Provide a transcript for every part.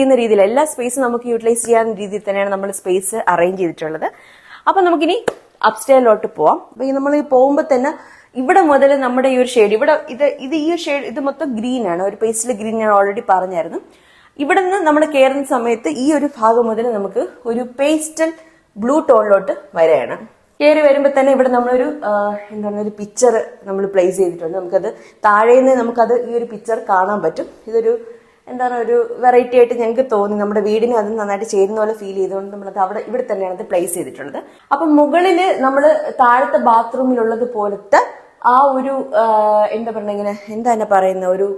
ചെയ്യുന്ന രീതിയിൽ എല്ലാ സ്പേസും നമുക്ക് യൂട്ടിലൈസ് ചെയ്യാവുന്ന രീതിയിൽ തന്നെയാണ് നമ്മൾ സ്പേസ് അറേഞ്ച് ചെയ്തിട്ടുള്ളത്. അപ്പൊ നമുക്കിനി അപ്സ്റ്റെയറിലോട്ട് പോവാം. അപ്പൊ നമ്മൾ പോകുമ്പോൾ തന്നെ ഇവിടെ മുതൽ നമ്മുടെ ഈ ഒരു ഷെയ്ഡ് ഇവിടെ ഈ ഷെയ്ഡ് ഇത് മൊത്തം ഗ്രീൻ ആണ്, ഒരു പേസ്റ്റൽ ഗ്രീൻ ഞാൻ ഓൾറെഡി പറഞ്ഞായിരുന്നു. ഇവിടെ നിന്ന് നമ്മൾ കയറുന്ന സമയത്ത് ഈ ഒരു ഭാഗം മുതൽ നമുക്ക് ഒരു പേസ്റ്റൽ ബ്ലൂ ടോണിലോട്ട് വരെയാണ്. കയറി വരുമ്പോൾ തന്നെ ഇവിടെ നമ്മളൊരു ഒരു പിക്ചർ നമ്മൾ പ്ലേസ് ചെയ്തിട്ടുണ്ട്. നമുക്കത് താഴേന്ന് നമുക്കത് ഈ ഒരു പിക്ചർ കാണാൻ പറ്റും. ഇതൊരു ഒരു വെറൈറ്റി ആയിട്ട് ഞങ്ങൾക്ക് തോന്നി. നമ്മുടെ വീടിന് അത് നന്നായിട്ട് ചേരുന്ന പോലെ ഫീൽ ചെയ്തുകൊണ്ട് നമ്മളത് ഇവിടെ തന്നെയാണ് അത് പ്ലേസ് ചെയ്തിട്ടുള്ളത്. അപ്പൊ മുകളില് നമ്മൾ താഴത്തെ ബാത്റൂമിലുള്ളത് പോലത്തെ ആ ഒരു എന്താ പറയുന്ന ഒരു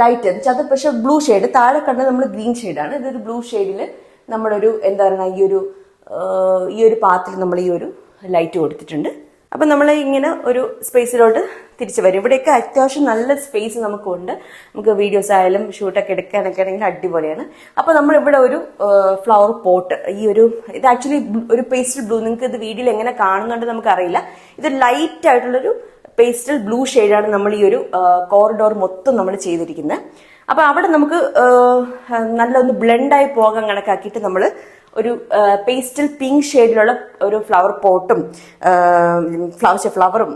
ലൈറ്റ് അത് പക്ഷെ ബ്ലൂ ഷെയ്ഡ്, താഴെ കണ്ടത് നമ്മൾ ഗ്രീൻ ഷെയ്ഡാണ്. ഇതൊരു ബ്ലൂ ഷെയ്ഡില് നമ്മളൊരു ഈ ഒരു പാത്തിൽ നമ്മൾ ഈ ഒരു ലൈറ്റ് കൊടുത്തിട്ടുണ്ട്. അപ്പൊ നമ്മൾ ഇങ്ങനെ ഒരു സ്പേസിലോട്ട് തിരിച്ചു വരും. ഇവിടെയൊക്കെ അത്യാവശ്യം നല്ല സ്പേസ് നമുക്കുണ്ട്. നമുക്ക് വീഡിയോസ് ആയാലും ഷൂട്ടൊക്കെ എടുക്കാനൊക്കെ ആണെങ്കിൽ അടിപൊളിയാണ്. അപ്പൊ നമ്മൾ ഇവിടെ ഒരു ഫ്ലവർ പോട്ട്, ഇത് ആക്ച്വലി ഒരു പേസ്റ്റൽ ബ്ലൂ, നിങ്ങൾക്ക് ഇത് വീഡിയോയിൽ എങ്ങനെ കാണുന്നുണ്ട് നമുക്കറിയില്ല. ഇത് ലൈറ്റ് ആയിട്ടുള്ളൊരു പേസ്റ്റൽ ബ്ലൂ ഷെയ്ഡാണ് നമ്മൾ ഈ ഒരു കോറിഡോർ മൊത്തം നമ്മൾ ചെയ്തിരിക്കുന്നത്. അപ്പൊ അവിടെ നമുക്ക് നല്ലൊന്ന് ബ്ലെൻഡായി പോകാൻ കണക്കാക്കിയിട്ട് നമ്മൾ ഒരു പേസ്റ്റൽ പിങ്ക് ഷെയ്ഡിലുള്ള ഒരു ഫ്ലവർ പോട്ടും ഫ്ലവറും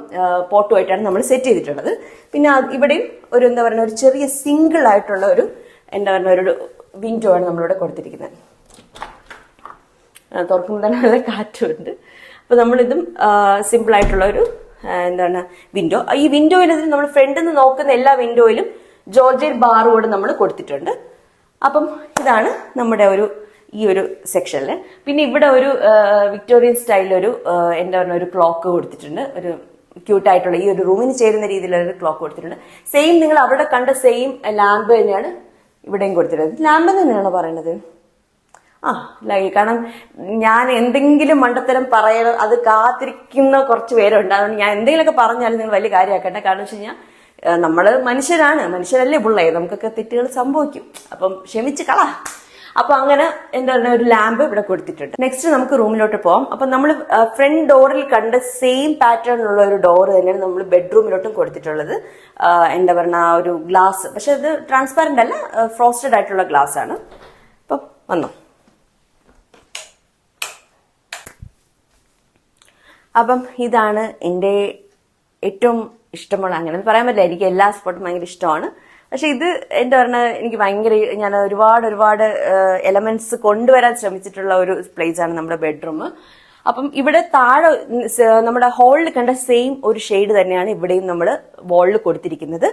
പോട്ടുമായിട്ടാണ് നമ്മൾ സെറ്റ് ചെയ്തിട്ടുള്ളത്. പിന്നെ ഇവിടെയും ഒരു ഒരു ചെറിയ സിംഗിൾ ആയിട്ടുള്ള ഒരു ഒരു വിൻഡോ ആണ് നമ്മളിവിടെ കൊടുത്തിരിക്കുന്നത്. തുറക്കുമ്പോൾ തന്നെ നല്ല കാറ്റുണ്ട്. അപ്പൊ നമ്മളിതും സിമ്പിൾ ആയിട്ടുള്ള ഒരു വിൻഡോ. ഈ വിൻഡോയിൽ നമ്മൾ ഫ്രണ്ടിൽ നിന്ന് നോക്കുന്ന എല്ലാ വിൻഡോയിലും ജോർജറ്റ് ബാറുകൂടെ നമ്മൾ കൊടുത്തിട്ടുണ്ട്. അപ്പം ഇതാണ് നമ്മുടെ ഈ ഒരു സെക്ഷനില്. പിന്നെ ഇവിടെ ഒരു വിക്ടോറിയൻ സ്റ്റൈലൊരു ഒരു ക്ലോക്ക് കൊടുത്തിട്ടുണ്ട്. ഒരു ക്യൂട്ടായിട്ടുള്ള ഈ ഒരു റൂമിന് ചേരുന്ന രീതിയിലുള്ള ഒരു ക്ലോക്ക് കൊടുത്തിട്ടുണ്ട്. സെയിം നിങ്ങൾ അവിടെ കണ്ട സെയിം ലാമ്പ് തന്നെയാണ് ഇവിടെയും കൊടുത്തിട്ടുള്ളത്. ലാമ്പ് തന്നെയാണോ പറയണത്? കാരണം ഞാൻ എന്തെങ്കിലും മണ്ടത്തരം പറയണം, അത് കാത്തിരിക്കുന്ന കുറച്ച് പേരുണ്ട്. അതുകൊണ്ട് ഞാൻ എന്തെങ്കിലുമൊക്കെ പറഞ്ഞാലും നിങ്ങൾ വലിയ കാര്യമാക്കട്ടെ. കാരണം വെച്ച് കഴിഞ്ഞാൽ നമ്മള് മനുഷ്യരല്ലേ പിള്ളേ, നമുക്കൊക്കെ തെറ്റുകൾ സംഭവിക്കും. അപ്പം ക്ഷമിച്ച് കള. അപ്പൊ അങ്ങനെ ഒരു ലാമ്പ് ഇവിടെ കൊടുത്തിട്ടുണ്ട്. നെക്സ്റ്റ് നമുക്ക് റൂമിലോട്ട് പോവാം. അപ്പൊ നമ്മൾ ഫ്രണ്ട് ഡോറിൽ കണ്ട സെയിം പാറ്റേണിലുള്ള ഒരു ഡോർ തന്നെയാണ് നമ്മൾ ബെഡ്റൂമിലോട്ടും കൊടുത്തിട്ടുള്ളത്. ഒരു ഗ്ലാസ്, പക്ഷെ അത് ട്രാൻസ്പാരന്റ് അല്ല, ഫ്രോസ്റ്റഡ് ആയിട്ടുള്ള ഗ്ലാസ് ആണ്. അപ്പൊ വന്നു. അപ്പം ഇതാണ് എൻ്റെ ഏറ്റവും ഇഷ്ടമുള്ള, അങ്ങനെ പറയാൻ പറ്റില്ല, എനിക്ക് എല്ലാ സ്പോട്ടും ഭയങ്കര ഇഷ്ടമാണ്. പക്ഷെ ഇത് എനിക്ക് ഭയങ്കര, ഞാൻ ഒരുപാട് എലമെന്റ്സ് കൊണ്ടുവരാൻ ശ്രമിച്ചിട്ടുള്ള ഒരു പ്ലേസ് ആണ് നമ്മുടെ ബെഡ്റൂം. അപ്പം ഇവിടെ താഴെ നമ്മുടെ ഹാളിൽ കണ്ട സെയിം ഒരു ഷെയ്ഡ് തന്നെയാണ് ഇവിടെയും നമ്മൾ വാളിൽ കൊടുത്തിരിക്കുന്നത്.